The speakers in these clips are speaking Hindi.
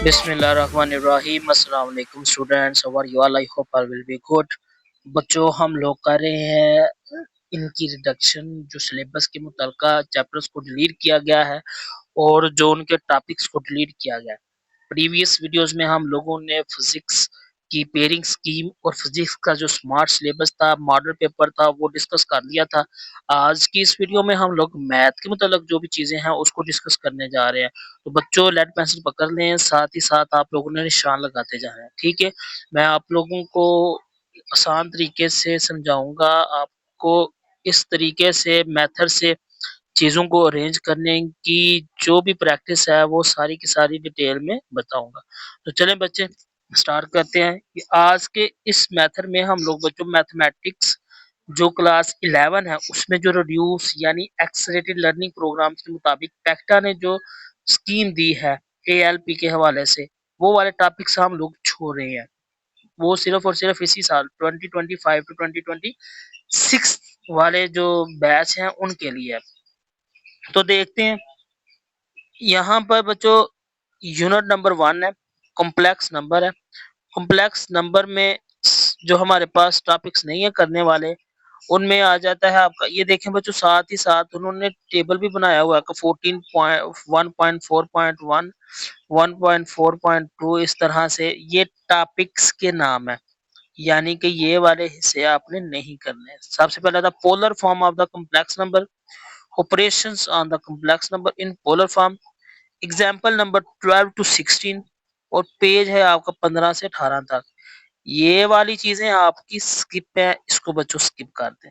बिस्मिल्लाहिर्रहमानिर्रहीम। अस्सलाम वालेकुम students, how are you all? I hope all will be good. बच्चों, हम लोग कर रहे हैं इनकी रिडक्शन, जो सिलेबस के मुताल्लिका चैप्टर्स को डिलीट किया गया है और जो उनके टॉपिक्स को डिलीट किया गया है। प्रीवियस वीडियोस में हम लोगों ने फिजिक्स की पेयरिंग स्कीम और फिजिक्स का जो स्मार्ट सिलेबस था, मॉडल पेपर था, वो डिस्कस कर लिया था। आज की इस वीडियो में हम लोग मैथ के मुताल्लिक जो भी चीजें हैं उसको डिस्कस करने जा रहे हैं। तो बच्चों, लेड पेंसिल पकड़ लें, साथ ही साथ आप लोगों ने निशान लगाते जाना है, ठीक है? मैं आप लोगों को आसान तरीके से समझाऊंगा, आपको इस तरीके से मेथड से चीज़ों को अरेंज करने की जो भी प्रैक्टिस है वो सारी की सारी डिटेल में बताऊंगा। तो चलें बच्चे, स्टार्ट करते हैं कि आज के इस मेथड में हम लोग बच्चों मैथमेटिक्स जो क्लास 11 है उसमें जो रिड्यूस यानी एक्सेलरेटेड लर्निंग प्रोग्राम के मुताबिक पैक्टा ने जो स्कीम दी है एएलपी के हवाले से, वो वाले टॉपिक्स हम लोग छोड़ रहे हैं। वो सिर्फ और सिर्फ इसी साल 2025 टू 2026 वाले जो बैच हैं उनके लिए है। तो देखते हैं यहाँ पर बच्चों, यूनिट नंबर 1 है, कॉम्प्लेक्स नंबर है। कॉम्प्लेक्स नंबर में जो हमारे पास टॉपिक्स नहीं है करने वाले, उनमें आ जाता है आपका, ये देखें बच्चों, साथ ही साथ उन्होंने टेबल भी बनाया हुआ है 14.1.4.1 1.4.2, इस तरह से ये टॉपिक्स के नाम है, यानी कि ये वाले हिस्से आपने नहीं करने। सबसे पहले था polar form of the complex number, operations on the complex number in polar form, example number 12 to 16, और पेज है आपका 15 से 18 तक। ये वाली चीजें आपकी स्किप है, इसको बच्चों स्किप कर दें,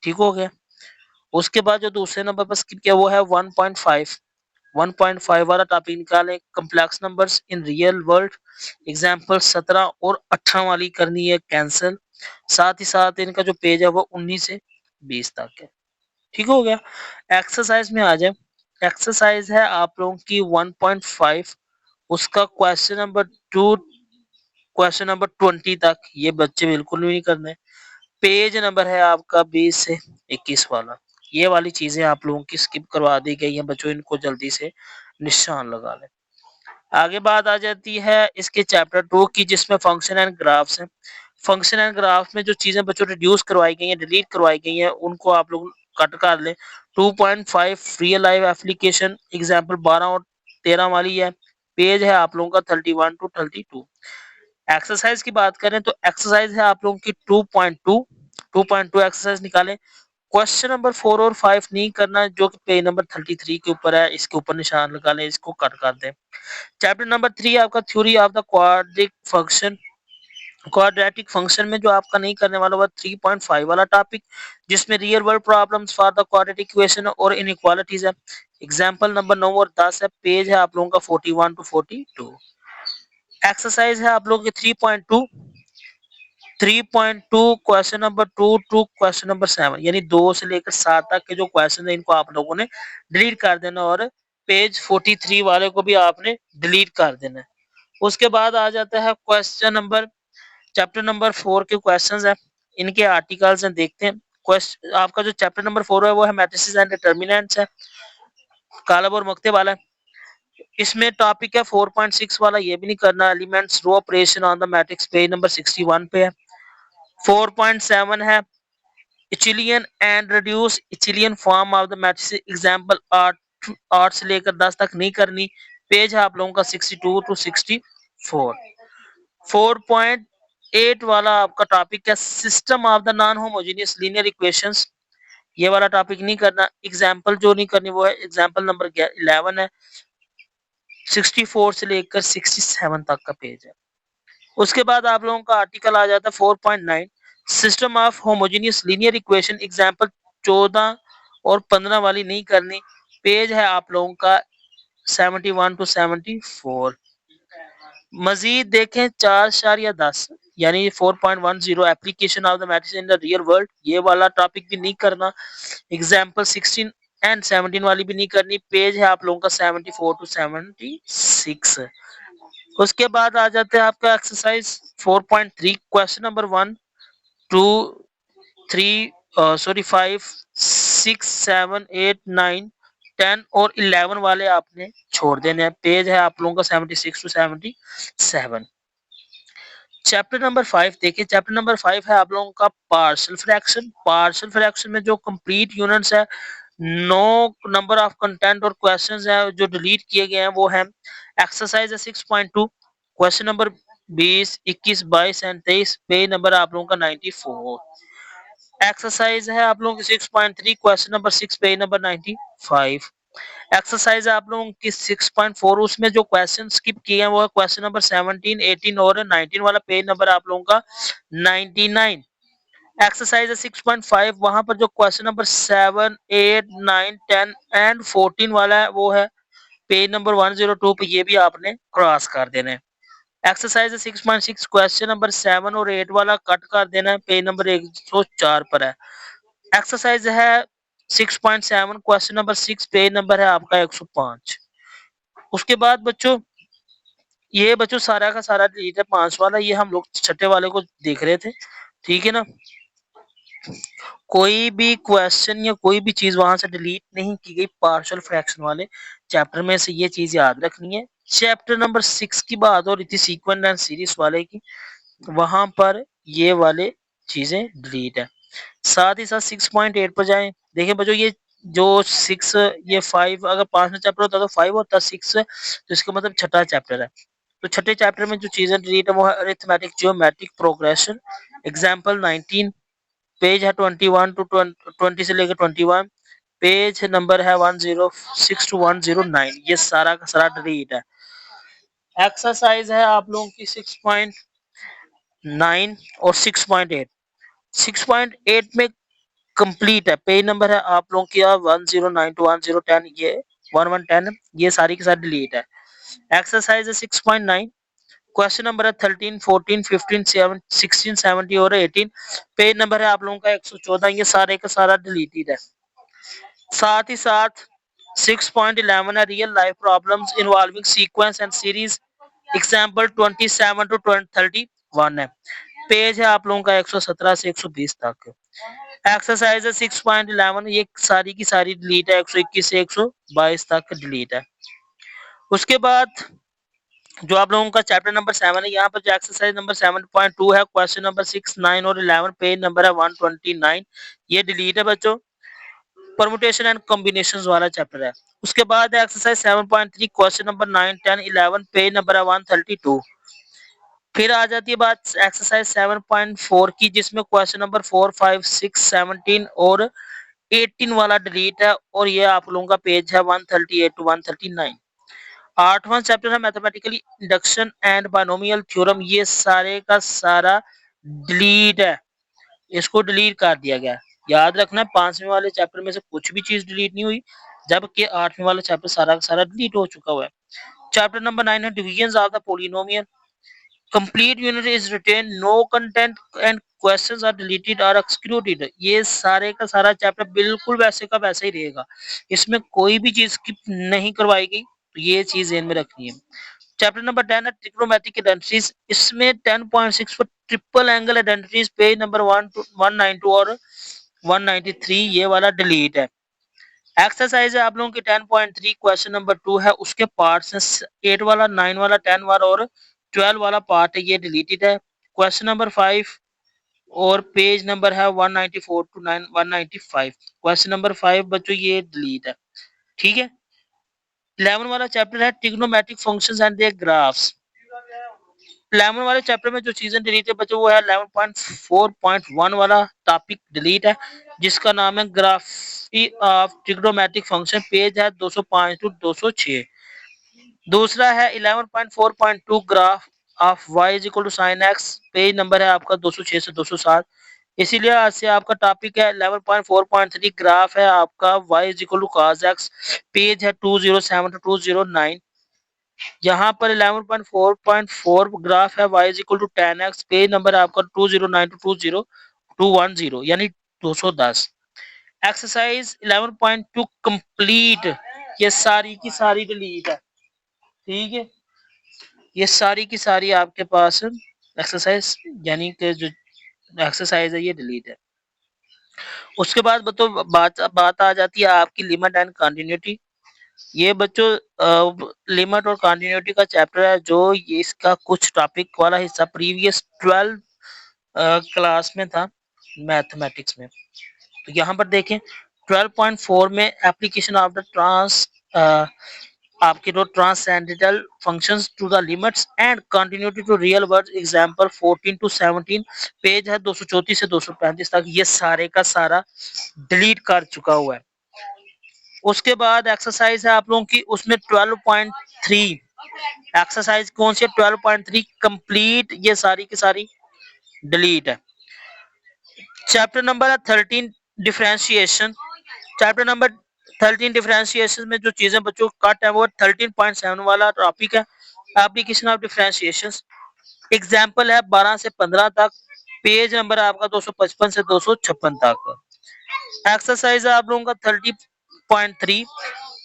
ठीक हो गया? उसके बाद जो दूसरे नंबर पर स्किप किया वो है 1.5। 1.5 वाला टॉपिक निकालें, complex numbers in real world, example 17 और 18 वाली करनी है कैंसिल। साथ ही साथ इनका जो पेज है वो 19 से 20 तक है, ठीक हो गया? एक्सरसाइज में आ जाए। एक्सरसाइज है आप लोगों की 1.5, उसका क्वेश्चन नंबर 2, क्वेश्चन नंबर 20 तक ये बच्चे बिल्कुल भी नहीं करने। पेज नंबर है आपका 20 से 21 वाला, ये वाली चीजें आप लोगों की स्किप करवा दी गई हैं बच्चों, इनको जल्दी से निशान लगा लें। आगे बात आ जाती है इसके चैप्टर 2 की, जिसमें फंक्शन एंड ग्राफ्स है। फंक्शन एंड ग्राफ में जो चीजें बच्चों रिड्यूस करवाई गई हैं, डिलीट करवाई गई हैं, उनको आप लोग कट कर लें। 2.5 रियल लाइफ एप्लीकेशन, एग्जाम्पल 12 और 13 वाली है। पेज है आप लोगों का 31 टू 32। एक्सरसाइज की बात करें तो एक्सरसाइज है आप लोगों की 2.2। 2.2 एक्सरसाइज निकालें। क्वेश्चन नंबर 4 और 5 नहीं करना, जो कि पेज नंबर 33 के ऊपर है, इसके ऊपर निशान लगा लें, इसको कट कर दें। चैप्टर नंबर 3 आपका theory of the quadratic function. Quadratic function में जो आपका नहीं करने वाला वो 3.5 वाला टॉपिक, जिसमें real world problems for the quadratic equation और इनइक्वालिटीज है। एग्जांपल नंबर 9 और 10 है। पेज है आप लोगों का 41 टू 42। एक्सरसाइज है आप लोगों की 3.2। 3.2 question number 2 to question number 7, यानी 2 से लेकर 7 तक के जो क्वेश्चन है इनको आप लोगों ने डिलीट कर देना, और पेज 43 वाले को भी आपने डिलीट कर देना है। उसके बाद आ जाता है क्वेश्चन नंबर, चैप्टर नंबर 4 के क्वेश्चंस है, इनके आर्टिकल्स हैं, देखते हैं। क्वेश्चन आपका जो चैप्टर नंबर 4 है वो है मैट्रिसेस एंड डिटरमिनेंट्स है, कालब और मक्ते वाला है। इसमें टॉपिक है 4.6 वाला, ये भी नहीं करना। Elements row operation on the matrix, page number 61 पे है। 4.7 है echelon and reduce echelon form of the matrix, example 8 से लेकर 10 तक नहीं करनी। पेज है आप लोगों का 62 टू 64। 4.8 वाला आपका टॉपिक है system of the non homogeneous linear equations, ये वाला टॉपिक नहीं करना। एग्जांपल जो नहीं करनी वो है एग्जांपल नंबर 11 है, 64 से लेकर 67 तक का पेज है। उसके बाद आप लोगों का आर्टिकल आ जाता है 4.9, system of homogeneous linear equation, example 14 और 15 वाली नहीं करनी। पेज है आप लोगों का 71 टू 74। मजीद देखें 4.10, यानी 4.10 application of the matrix in the real world, ये वाला टॉपिक भी नहीं करना। एग्जांपल 16 एंड 17 वाली भी नहीं करनी। पेज है आप लोगों का 74 टू 76। उसके बाद आ जाते हैं आपका एक्सरसाइज 4.3, क्वेश्चन नंबर 1 2 3 5 6 7 8 9 10 और 11 वाले आपने छोड़ देने हैं। पेज है आप लोगों का 76 टू 77। चैप्टर नंबर 5 देखिए, चैप्टर नंबर 5 है आप लोगों का पार्शियल फ्रैक्शन। पार्शियल फ्रैक्शन में जो कंप्लीट यूनिट्स है, नो नंबर ऑफ कंटेंट और क्वेश्चंस है जो डिलीट किए गए हैं वो है एक्सरसाइज है 6.2, question number 20, 21, 22 and 23, page number आप लोगों का 94। एक्सरसाइज है आप लोगों की 6.3, question number 6, page number 95। Exercise है आप लोगों की 6.4, उसमें जो क्वेश्चन स्किप किए हैं वो है क्वेश्चन नंबर 17, 18 और 19 वाला, पेज नंबर आप लोगों का 99। एक्सरसाइज है 6.5, वहां पर जो क्वेश्चन नंबर 7, 8, 9, 10 एंड 14 वाला है वो है पेज नंबर 102 पे, ये भी आपने क्रॉस कर देना है। एक्सरसाइज है 6.6, क्वेश्चन नंबर 7 और 8 वाला कट कर देना है, पेज नंबर 104 पर है। एक्सरसाइज है 6.7, क्वेश्चन नंबर 6, पेज नंबर है आपका 105। उसके बाद बच्चों ये बच्चों सारा का सारा डिलीट है 5 वाला, ये हम लोग छठे वाले को देख रहे थे, ठीक है ना। कोई भी क्वेश्चन या कोई भी चीज वहां से डिलीट नहीं की गई पार्शियल फ्रैक्शन वाले चैप्टर में से, ये चीज याद रखनी है। चैप्टर नंबर 6 की बात हो रही थी सीक्वेंस एंड सीरीज वाले की, वहां पर ये वाले चीजें डिलीट है। साथ ही साथ 6.8 पर जाएं। देखिए बच्चों ये जो 6, ये 5, अगर 5 में चैप्टर होता तो 5 होता, 6 तो इसका मतलब छठा चैप्टर है। तो छठे चैप्टर में जो चीजें डिलीट है वो है arithmetic geometric progression, example 19, page है 21 टू 20 से लेकर 21, पेज नंबर है 106 टू 109, ये सारा का सारा डिलीट है। एक्सरसाइज है आप लोगों की 6.9 और 6.8। 6.8 में कंप्लीट है, पेज नंबर है आप लोगों की 109 टू 1010, ये 1110, ये सारी की सारी डिलीट है। एक्सरसाइज है 6.9, क्वेश्चन नंबर है 13, 14, 15, 16, 17 और 18, पेज नंबर है आप लोगों का 114, ये सारे का सारा डिलीटेड है। साथ ही साथ 6.11 है real life problems involving sequence and series, example 27 to 31 है, पेज है आप लोगों का 117 से 120 तक। एक्सरसाइज है 6.11, ये सारी की सारी डिलीट है, 121 से 122 तक डिलीट है। उसके बाद जो आप लोगों का चैप्टर नंबर 7 है, यहाँ पर जो एक्सरसाइज नंबर 7.2 है, क्वेश्चन नंबर 6, 9 और 11, पेज नंबर है 129, ये डिलीट है बच्चों, परमुटेशन एंड कॉम्बिनेशंस वाला चैप्टर है। उसके बाद है exercise 7.3, question number 9, 10, 11, page number है 132। फिर आ जाती है बात एक्सरसाइज 7.4 की, जिसमें क्वेश्चन नंबर 4, 5, 6, 17 और 18 वाला डिलीट है, और ये आप लोगों का पेज है 138 टू 139। आठवां चैप्टर है mathematically induction and binomial theorem, ये सारे का सारा डिलीट है, इसको डिलीट कर दिया गया। याद रखना 5वें वाले चैप्टर में से कुछ भी चीज डिलीट नहीं हुई, जबकि 8वें वाला चैप्टर सारा का सारा डिलीट हो चुका हुआ है। चैप्टर नंबर 9 है division of the polynomial, complete unit is retained, no content and questions are deleted or excluded, ये सारे का सारा चैप्टर बिल्कुल वैसे का वैसे ही रहेगा, इसमें कोई भी चीज स्किप नहीं करवाई गई, तो ये चीज ध्यान में रखनी है। चैप्टर नंबर 10 है ट्रिग्नोमेट्रिक आइडेंटिटीज, इसमें 10.6 पर triple angle identities, page number 192 और 193, ये वाला डिलीट है। एक्सरसाइज है आप लोगों की 10.3, क्वेश्चन नंबर 2 है, उसके पार्ट्स हैं 8 वाला, 9 वाला, 10 वाला और 12 वाला पार्ट है, ये डिलीटेड है। क्वेश्चन नंबर 5 और पेज नंबर है 194 टू 195, क्वेश्चन नंबर 5 बच्चों ये डिलीट है, ठीक है। 11 वाला चैप्टर है trigonometric functions and their graphs. 11 वाले चैप्टर में जो चीजें डिलीट है बच्चों वो है 11.4.1 वाला टॉपिक डिलीट है, जिसका नाम है graphs of trigonometric function, page है 205 टू 206। दूसरा है 11.4.2 graph of y is equal to sine x, page number है आपका 206 से 207। इसीलिए आज से आपका टॉपिक है 11.4.3 ग्राफ है आपका y is equal to cos x, page है 207 टू 209। यहाँ पर 11.4.4 ग्राफ है y is equal to tan x, page number है आपका 209 टू 20210 यानी 210। एक्सरसाइज 11.2 कंप्लीट, ये सारी की सारी डिलीट है, ठीक है। ये सारी की सारी आपके पास एक्सरसाइज यानी कि जो एक्सरसाइज है ये डिलीट है। उसके बाद बात आ जाती है आपकी लिमिट एंड कंटिन्यूटी। ये बच्चों लिमिट और कंटिन्यूटी का चैप्टर है, जो ये इसका कुछ टॉपिक वाला हिस्सा प्रीवियस 12 क्लास में था मैथमेटिक्स में। तो यहाँ पर देखें 12.4 में एप्लीकेशन ऑफ द आपके जो transcendental functions to the limits and continuity to real world example 14 to 17 page है 234 से 235 तक, ये सारे का सारा डिलीट कर चुका हुआ है। उसके बाद एक्सरसाइज है आप लोगों की, उसमें 12.3 एक्सरसाइज कौन सी है, 12.3 कंप्लीट, ये सारी की सारी डिलीट है। चैप्टर नंबर है 13 डिफरेंशिएशन। चैप्टर नंबर 13 डिफरेंशिएशन में जो चीजें बच्चों कट है वो 13.7 वाला टॉपिक है, एप्लीकेशन ऑफ डिफरेंशिएशन। एग्जाम्पल है 12 से 15 तक, पेज नंबर है आपका 255 से 256 तक। एक्सरसाइज है आप लोगों का 30.3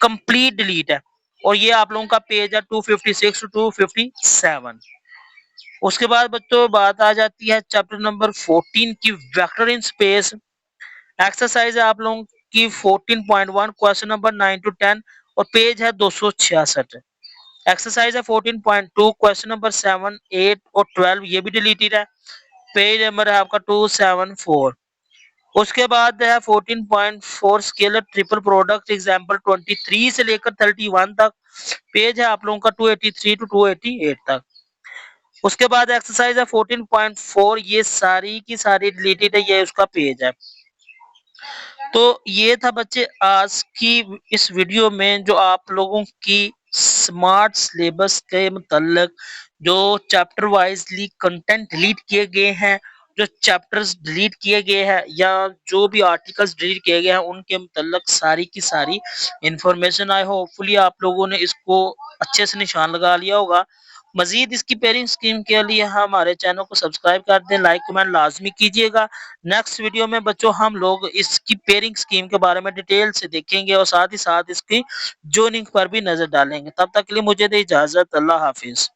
कंप्लीट डिलीट है, और ये आप लोगों का पेज है 256 टू 257। उसके बाद बच्चों बात आ जाती है चैप्टर नंबर 14 की, वेक्टर इन स्पेस। एक्सरसाइज है आप लोगों की 14.1 क्वेश्चन नंबर 9 टू 10, और पेज है 266। एक्सरसाइज है 14.2 क्वेश्चन नंबर 7, 8 और 12, ये भी डिलीटेड है, पेज नंबर है आपका 274। उसके बाद है 14.4 स्केलर ट्रिपल प्रोडक्ट एग्जांपल 23 से लेकर 31 तक, पेज है आप लोगों का 283 टू 288 तक। उसके बाद एक्सरसाइज है 14.4, ये सारी की सारी डिलीटेड है, ये उसका पेज है। तो ये था बच्चे आज की इस वीडियो में, जो आप लोगों की स्मार्ट सिलेबस के मतलब जो चैप्टर वाइजली कंटेंट डिलीट किए गए हैं, जो चैप्टर्स डिलीट किए गए हैं या जो भी आर्टिकल्स डिलीट किए गए हैं, उनके मतलब सारी की सारी इंफॉर्मेशन आई, होपफुली आप लोगों ने इसको अच्छे से निशान लगा लिया होगा। मजीद इसकी पेयरिंग स्कीम के लिए हमारे चैनल को सब्सक्राइब कर दें, लाइक कमेंट लाजमी कीजिएगा। नेक्स्ट वीडियो में बच्चों हम लोग इसकी पेयरिंग स्कीम के बारे में डिटेल से देखेंगे, और साथ ही साथ इसकी जोनिंग पर भी नजर डालेंगे। तब तक के लिए मुझे दे इजाजत, अल्लाह हाफिज।